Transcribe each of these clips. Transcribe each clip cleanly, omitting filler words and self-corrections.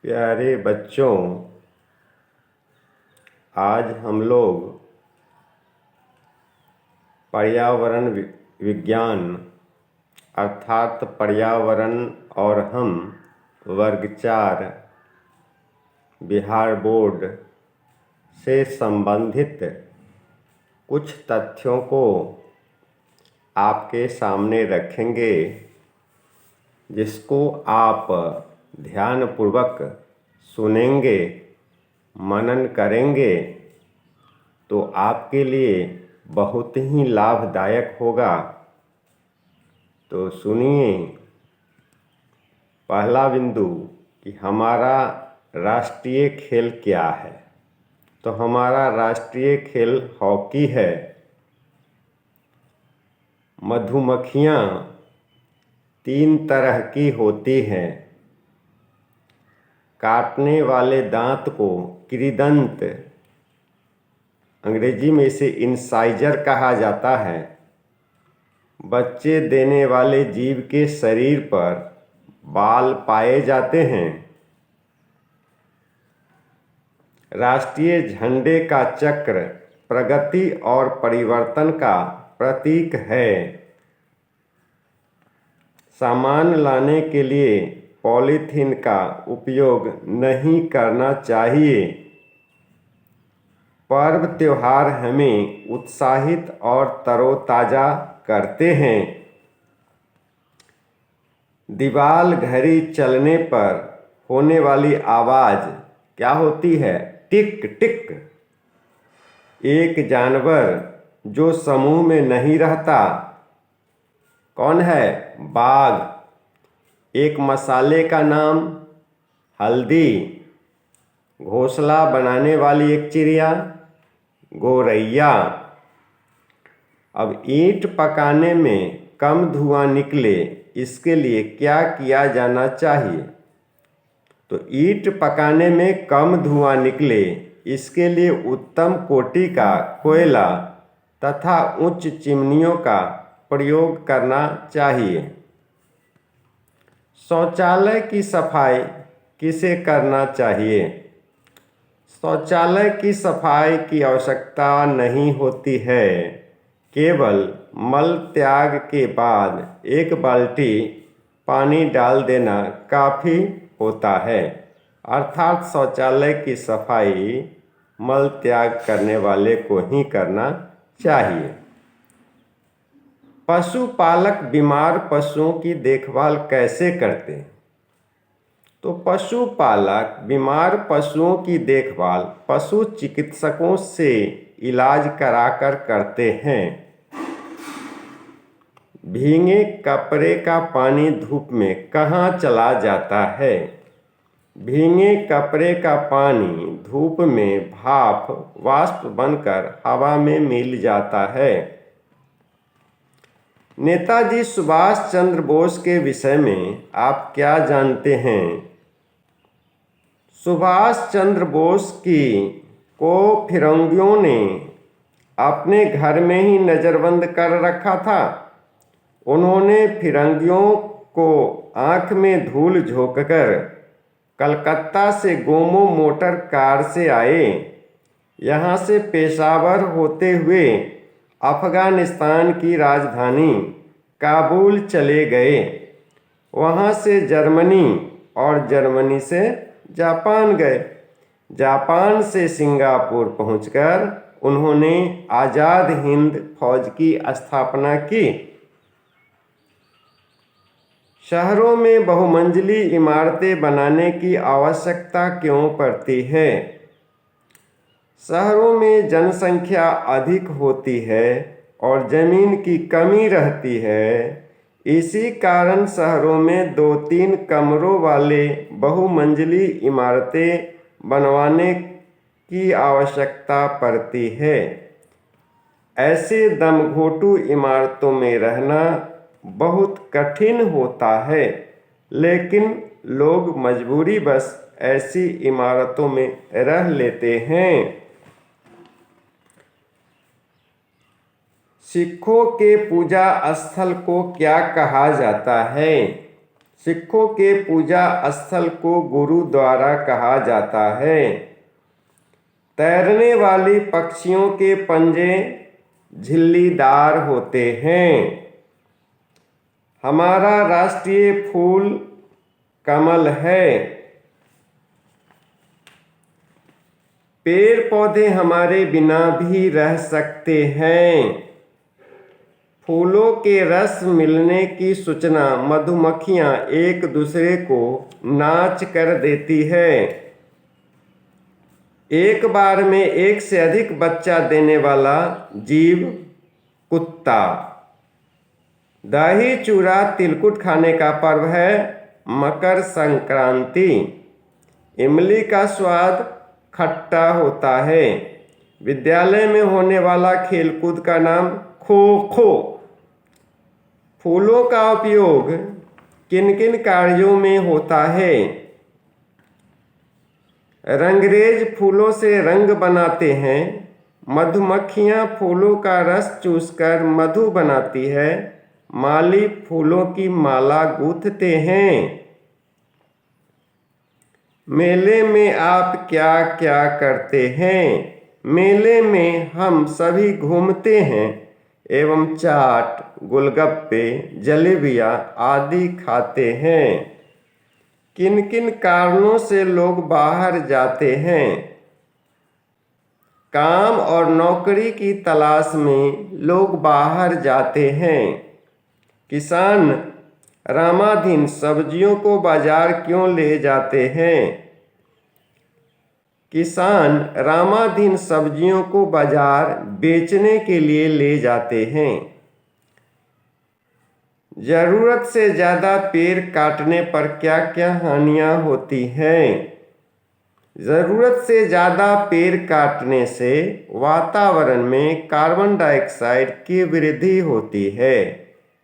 प्यारे बच्चों, आज हम लोग पर्यावरण विज्ञान अर्थात पर्यावरण और हम वर्ग 4 बिहार बोर्ड से संबंधित कुछ तथ्यों को आपके सामने रखेंगे, जिसको आप ध्यानपूर्वक सुनेंगे, मनन करेंगे तो आपके लिए बहुत ही लाभदायक होगा। तो सुनिए, पहला बिंदु कि हमारा राष्ट्रीय खेल क्या है। तो हमारा राष्ट्रीय खेल हॉकी है। मधुमक्खियाँ 3 तरह की होती हैं। काटने वाले दांत को कृदंत, अंग्रेजी में इसे इंसाइजर कहा जाता है। बच्चे देने वाले जीव के शरीर पर बाल पाए जाते हैं। राष्ट्रीय झंडे का चक्र प्रगति और परिवर्तन का प्रतीक है। सामान लाने के लिए पॉलीथीन का उपयोग नहीं करना चाहिए। पर्व त्योहार हमें उत्साहित और तरोताज़ा करते हैं। दीवाल घड़ी चलने पर होने वाली आवाज़ क्या होती है? टिक टिक। एक जानवर जो समूह में नहीं रहता कौन है? बाघ। एक मसाले का नाम हल्दी। घोंसला बनाने वाली एक चिड़िया गोरैया। अब ईंट पकाने में कम धुआं निकले, इसके लिए क्या किया जाना चाहिए? तो ईंट पकाने में कम धुआं निकले, इसके लिए उत्तम कोटि का कोयला तथा उच्च चिमनियों का प्रयोग करना चाहिए। शौचालय की सफाई किसे करना चाहिए? शौचालय की सफाई की आवश्यकता नहीं होती है। केवल मल त्याग के बाद 1 बाल्टी पानी डाल देना काफ़ी होता है। अर्थात शौचालय की सफाई मल त्याग करने वाले को ही करना चाहिए। पशुपालक बीमार पशुओं की देखभाल कैसे करते हैं? तो पशुपालक बीमार पशुओं की देखभाल पशु चिकित्सकों से इलाज कराकर करते हैं। भीगे कपड़े का पानी धूप में कहाँ चला जाता है? भीगे कपड़े का पानी धूप में भाप वाष्प बनकर हवा में मिल जाता है। नेताजी सुभाष चंद्र बोस के विषय में आप क्या जानते हैं? सुभाष चंद्र बोस को फिरंगियों ने अपने घर में ही नज़रबंद कर रखा था। उन्होंने फिरंगियों को आँख में धूल झोंककर कलकत्ता से गोमो मोटर कार से आए। यहाँ से पेशावर होते हुए अफ़गानिस्तान की राजधानी काबुल चले गए। वहाँ से जर्मनी और जर्मनी से जापान गए। जापान से सिंगापुर पहुंचकर उन्होंने आज़ाद हिंद फौज की स्थापना की। शहरों में बहुमंजिली इमारतें बनाने की आवश्यकता क्यों पड़ती है? शहरों में जनसंख्या अधिक होती है और ज़मीन की कमी रहती है। इसी कारण शहरों में 2-3 कमरों वाले बहुमंजिली इमारतें बनवाने की आवश्यकता पड़ती है। ऐसे दमघोंटू इमारतों में रहना बहुत कठिन होता है, लेकिन लोग मजबूरीवश ऐसी इमारतों में रह लेते हैं। सिखों के पूजा स्थल को क्या कहा जाता है? सिखों के पूजा स्थल को गुरुद्वारा कहा जाता है। तैरने वाली पक्षियों के पंजे झिल्लीदार होते हैं। हमारा राष्ट्रीय फूल कमल है। पेड़ पौधे हमारे बिना भी रह सकते हैं। फूलों के रस मिलने की सूचना मधुमक्खियां एक दूसरे को नाच कर देती है। एक बार में एक से अधिक बच्चा देने वाला जीव कुत्ता। दही चूड़ा तिलकुट खाने का पर्व है मकर संक्रांति। इमली का स्वाद खट्टा होता है। विद्यालय में होने वाला खेलकूद का नाम खो खो। फूलों का उपयोग किन किन कार्यों में होता है? रंगरेज फूलों से रंग बनाते हैं। मधुमक्खियां फूलों का रस चूसकर मधु बनाती है। माली फूलों की माला गूंथते हैं। मेले में आप क्या क्या करते हैं? मेले में हम सभी घूमते हैं एवं चाट, गोलगप्पे, जलेबियाँ आदि खाते हैं। किन किन कारणों से लोग बाहर जाते हैं? काम और नौकरी की तलाश में लोग बाहर जाते हैं। किसान रामाधीन सब्जियों को बाजार क्यों ले जाते हैं? किसान रामाधीन सब्जियों को बाजार बेचने के लिए ले जाते हैं। जरूरत से ज़्यादा पेड़ काटने पर क्या क्या हानियाँ होती हैं? ज़रूरत से ज़्यादा पेड़ काटने से वातावरण में कार्बन डाइऑक्साइड की वृद्धि होती है,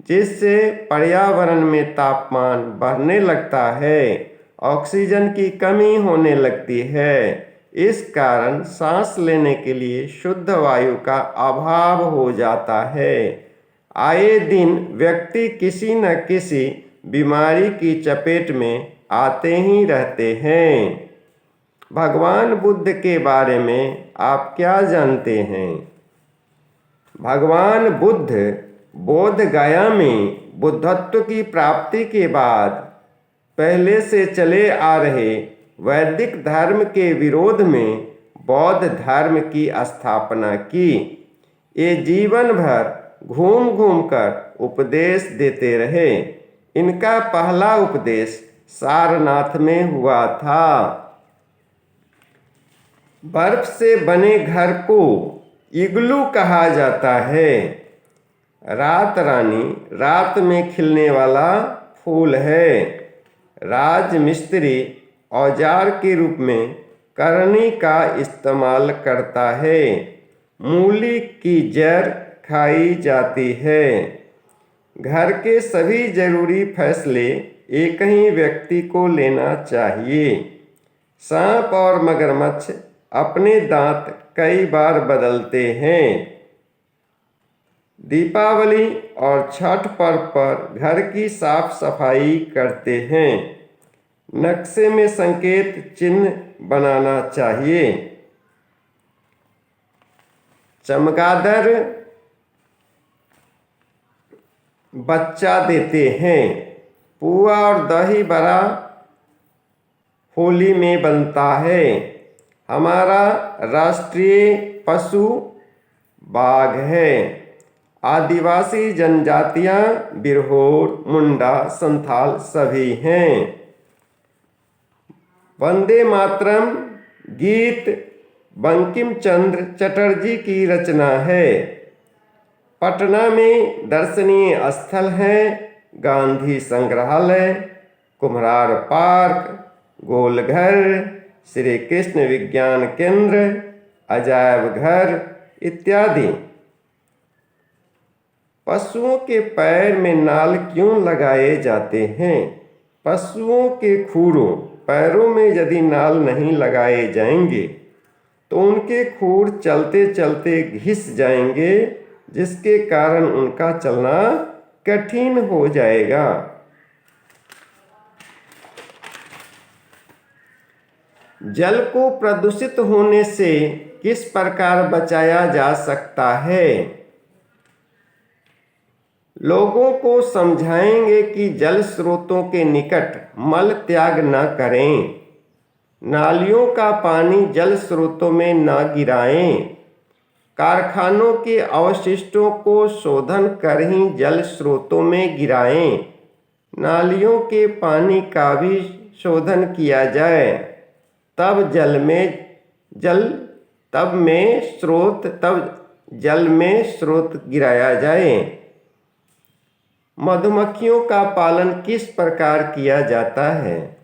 जिससे पर्यावरण में तापमान बढ़ने लगता है, ऑक्सीजन की कमी होने लगती है। इस कारण सांस लेने के लिए शुद्ध वायु का अभाव हो जाता है। आए दिन व्यक्ति किसी न किसी बीमारी की चपेट में आते ही रहते हैं। भगवान बुद्ध के बारे में आप क्या जानते हैं? भगवान बुद्ध बोध गया में बुद्धत्व की प्राप्ति के बाद पहले से चले आ रहे वैदिक धर्म के विरोध में बौद्ध धर्म की स्थापना की। ये जीवन भर घूम घूम कर उपदेश देते रहे। इनका पहला उपदेश सारनाथ में हुआ था। बर्फ से बने घर को इग्लू कहा जाता है। रात रानी रात में खिलने वाला फूल है। राजमिस्त्री औजार के रूप में करनी का इस्तेमाल करता है। मूली की जड़ खाई जाती है। घर के सभी जरूरी फैसले एक ही व्यक्ति को लेना चाहिए। सांप और मगरमच्छ अपने दांत कई बार बदलते हैं। दीपावली और छठ पर्व पर घर की साफ सफाई करते हैं। नक्शे में संकेत चिन्ह बनाना चाहिए। चमगादड़ बच्चा देते हैं। पुआ और दही बड़ा होली में बनता है। हमारा राष्ट्रीय पशु बाघ है। आदिवासी जनजातियां बिरहोर, मुंडा, संथाल सभी हैं। वंदे मातरम गीत बंकिम चंद्र चटर्जी की रचना है। पटना में दर्शनीय स्थल हैं गांधी संग्रहालय, कुम्हरार पार्क, गोलघर, श्री कृष्ण विज्ञान केंद्र, अजायब घर इत्यादि। पशुओं के पैर में नाल क्यों लगाए जाते हैं? पशुओं के खुरों पैरों में यदि नाल नहीं लगाए जाएंगे तो उनके खुर चलते चलते घिस जाएंगे, जिसके कारण उनका चलना कठिन हो जाएगा। जल को प्रदूषित होने से किस प्रकार बचाया जा सकता है? लोगों को समझाएंगे कि जल स्रोतों के निकट मल त्याग न करें, नालियों का पानी जल स्रोतों में न गिराएं, कारखानों के अवशिष्टों को शोधन कर ही जल स्रोतों में गिराएं, नालियों के पानी का भी शोधन किया जाए, तब जल में स्रोत गिराया जाए। मधुमक्खियों का पालन किस प्रकार किया जाता है?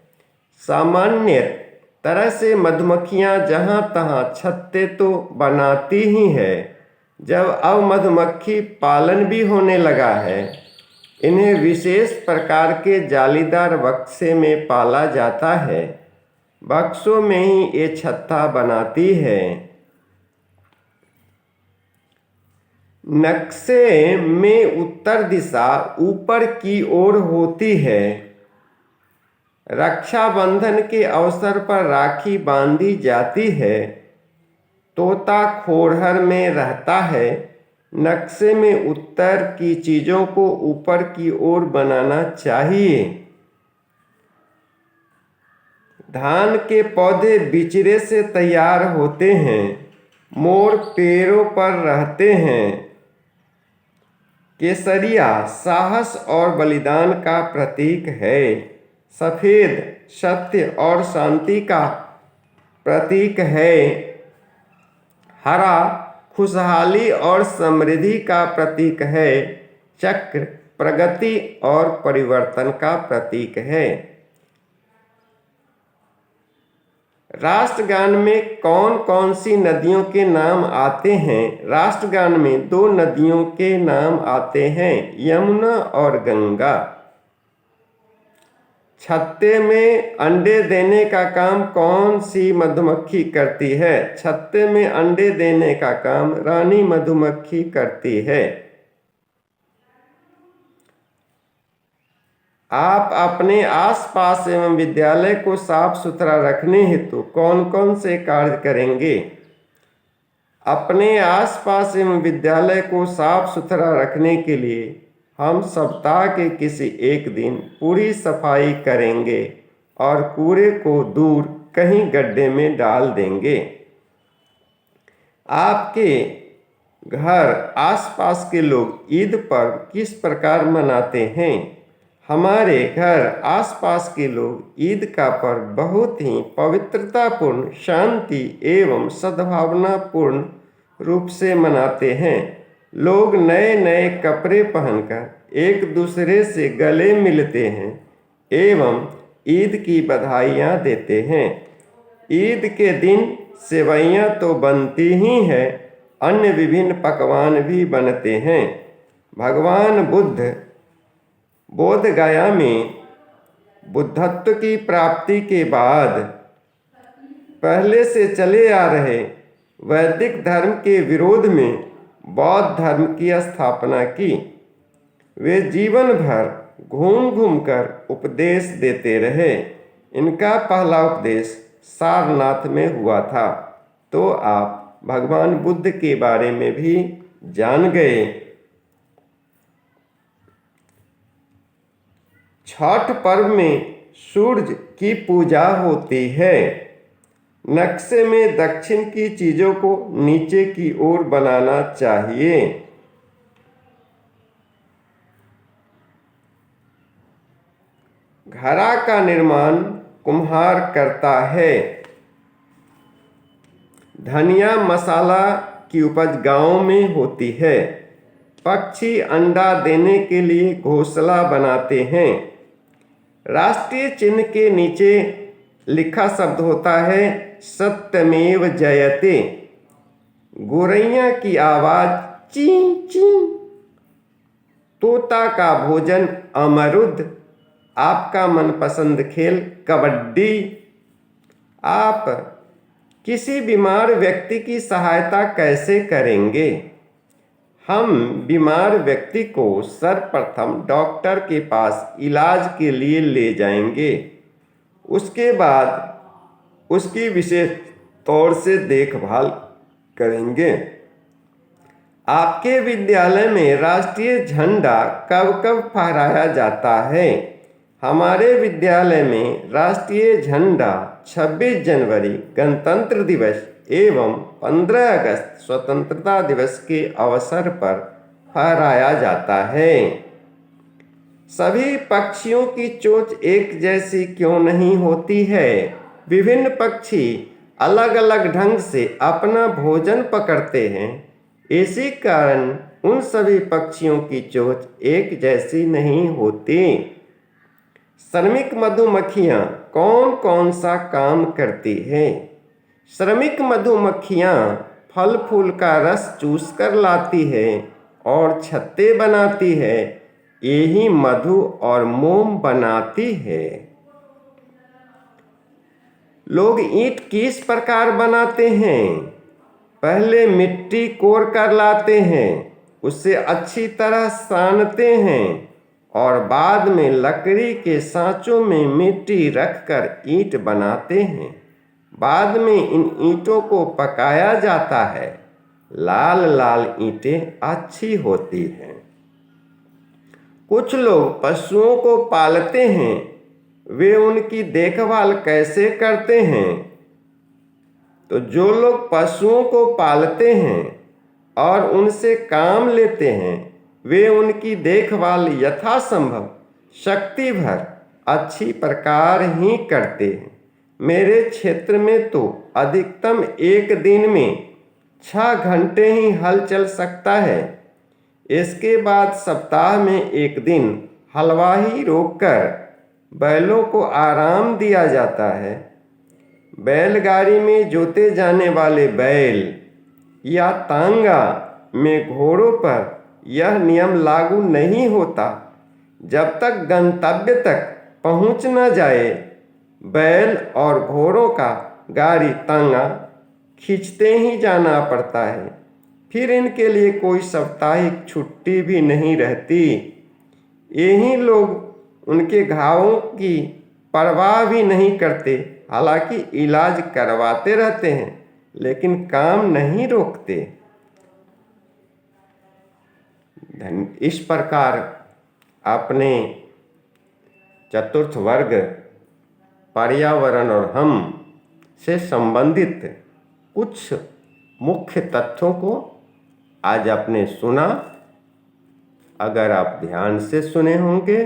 सामान्य तरह से मधुमक्खियां जहां तहां छत्ते तो बनाती ही है। जब अब मधुमक्खी पालन भी होने लगा है, इन्हें विशेष प्रकार के जालीदार बक्से में पाला जाता है। बक्सों में ही ये छत्ता बनाती है। नक्शे में उत्तर दिशा ऊपर की ओर होती है। रक्षाबंधन के अवसर पर राखी बांधी जाती है। तोता खोरहर में रहता है। नक्शे में उत्तर की चीज़ों को ऊपर की ओर बनाना चाहिए। धान के पौधे बिचड़े से तैयार होते हैं। मोर पेड़ों पर रहते हैं। केसरिया साहस और बलिदान का प्रतीक है। सफ़ेद सत्य और शांति का प्रतीक है। हरा खुशहाली और समृद्धि का प्रतीक है। चक्र प्रगति और परिवर्तन का प्रतीक है। राष्ट्रगान में कौन कौन सी नदियों के नाम आते हैं? राष्ट्रगान में 2 नदियों के नाम आते हैं, यमुना और गंगा। छत्ते में अंडे देने का काम कौन सी मधुमक्खी करती है? छत्ते में अंडे देने का काम रानी मधुमक्खी करती है। आप अपने आसपास एवं विद्यालय को साफ सुथरा रखने हेतु कौन कौन से कार्य करेंगे? अपने आसपास एवं विद्यालय को साफ सुथरा रखने के लिए हम सप्ताह के किसी एक दिन पूरी सफाई करेंगे और कूड़े को दूर कहीं गड्ढे में डाल देंगे। आपके घर आसपास के लोग ईद पर्व किस प्रकार मनाते हैं? हमारे घर आसपास के लोग ईद का पर्व बहुत ही पवित्रतापूर्ण, शांति एवं सद्भावनापूर्ण रूप से मनाते हैं। लोग नए नए कपड़े पहनकर एक दूसरे से गले मिलते हैं एवं ईद की बधाइयाँ देते हैं। ईद के दिन सेवइयाँ तो बनती ही हैं, अन्य विभिन्न पकवान भी बनते हैं। भगवान बुद्ध बोध गया में बुद्धत्व की प्राप्ति के बाद पहले से चले आ रहे वैदिक धर्म के विरोध में बौद्ध धर्म की स्थापना की। वे जीवन भर घूम घूम कर उपदेश देते रहे। इनका पहला उपदेश सारनाथ में हुआ था। तो आप भगवान बुद्ध के बारे में भी जान गए। छठ पर्व में सूर्य की पूजा होती है। नक्शे में दक्षिण की चीज़ों को नीचे की ओर बनाना चाहिए। घड़ा का निर्माण कुम्हार करता है। धनिया मसाला की उपज गांव में होती है। पक्षी अंडा देने के लिए घोंसला बनाते हैं। राष्ट्रीय चिन्ह के नीचे लिखा शब्द होता है सत्यमेव जयते। गोरैया की आवाज़ ची ची। तोता का भोजन अमरुद। आपका मनपसंद खेल कबड्डी। आप किसी बीमार व्यक्ति की सहायता कैसे करेंगे? हम बीमार व्यक्ति को सर्वप्रथम डॉक्टर के पास इलाज के लिए ले जाएंगे। उसके बाद उसकी विशेष तौर से देखभाल करेंगे। आपके विद्यालय में राष्ट्रीय झंडा कब कब फहराया जाता है? हमारे विद्यालय में राष्ट्रीय झंडा 26 जनवरी गणतंत्र दिवस एवं 15 अगस्त स्वतंत्रता दिवस के अवसर पर फहराया जाता है। सभी पक्षियों की चोंच एक जैसी क्यों नहीं होती है? विभिन्न पक्षी अलग अलग ढंग से अपना भोजन पकड़ते हैं। इसी कारण उन सभी पक्षियों की चोंच एक जैसी नहीं होती। श्रमिक मधुमक्खियाँ कौन कौन सा काम करती हैं? श्रमिक मधुमक्खियाँ फल फूल का रस चूस कर लाती है और छत्ते बनाती है, यही मधु और मोम बनाती है। लोग ईंट किस प्रकार बनाते हैं? पहले मिट्टी कोर कर लाते हैं, उसे अच्छी तरह सानते हैं और बाद में लकड़ी के सांचों में मिट्टी रखकर ईंट बनाते हैं। बाद में इन ईंटों को पकाया जाता है। लाल लाल ईंटें अच्छी होती हैं। कुछ लोग पशुओं को पालते हैं, वे उनकी देखभाल कैसे करते हैं? तो जो लोग पशुओं को पालते हैं और उनसे काम लेते हैं, वे उनकी देखभाल यथासंभव शक्ति भर अच्छी प्रकार ही करते हैं। मेरे क्षेत्र में तो अधिकतम एक दिन में 6 घंटे ही हल चल सकता है। इसके बाद सप्ताह में एक दिन हलवाही रोककर बैलों को आराम दिया जाता है। बैलगाड़ी में जोते जाने वाले बैल या तांगा में घोड़ों पर यह नियम लागू नहीं होता। जब तक गंतव्य तक पहुंच न जाए, बैल और घोड़ों का गाड़ी तांगा खींचते ही जाना पड़ता है। फिर इनके लिए कोई साप्ताहिक छुट्टी भी नहीं रहती। यही लोग उनके घावों की परवाह भी नहीं करते, हालांकि इलाज करवाते रहते हैं, लेकिन काम नहीं रोकते। इस प्रकार अपने चतुर्थ वर्ग पर्यावरण और हम से संबंधित कुछ मुख्य तथ्यों को आज आपने सुना। अगर आप ध्यान से सुने होंगे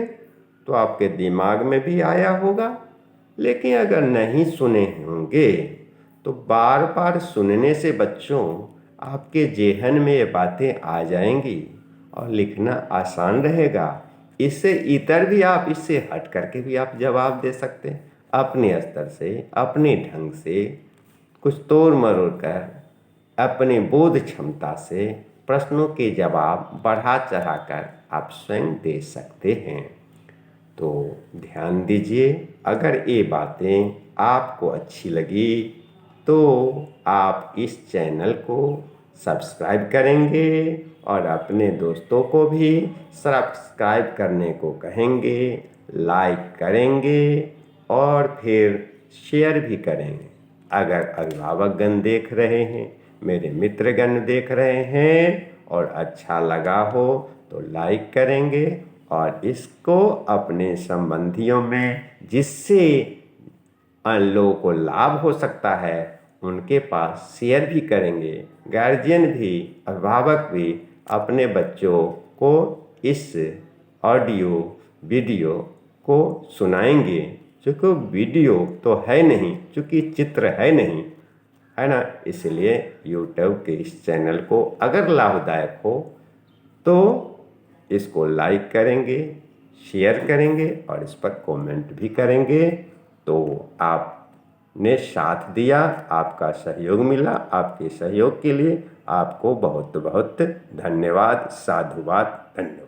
तो आपके दिमाग में भी आया होगा, लेकिन अगर नहीं सुने होंगे तो बार बार सुनने से बच्चों आपके जेहन में ये बातें आ जाएंगी और लिखना आसान रहेगा। इससे इतर भी आप इससे हट करके भी आप जवाब दे सकते हैं, अपने स्तर से, अपने ढंग से, कुछ तोड़ मरोड़ कर, अपनी बोध क्षमता से प्रश्नों के जवाब बढ़ा चढ़ा कर आप स्वयं दे सकते हैं। तो ध्यान दीजिए, अगर ये बातें आपको अच्छी लगी तो आप इस चैनल को सब्सक्राइब करेंगे और अपने दोस्तों को भी सब्सक्राइब करने को कहेंगे, लाइक करेंगे और फिर शेयर भी करेंगे। अगर अभिभावकगण देख रहे हैं, मेरे मित्रगण देख रहे हैं और अच्छा लगा हो तो लाइक करेंगे और इसको अपने संबंधियों में, जिससे लोगों को लाभ हो सकता है, उनके पास शेयर भी करेंगे। गार्जियन भी, अभिभावक भी अपने बच्चों को इस ऑडियो वीडियो को सुनाएंगे। चूँकि वीडियो तो है नहीं, चूँकि चित्र है नहीं, है ना, इसलिए यूट्यूब के इस चैनल को अगर लाभदायक हो तो इसको लाइक करेंगे, शेयर करेंगे और इस पर कमेंट भी करेंगे। तो आपने साथ दिया, आपका सहयोग मिला। आपके सहयोग के लिए आपको बहुत बहुत धन्यवाद, साधुवाद, धन्यवाद।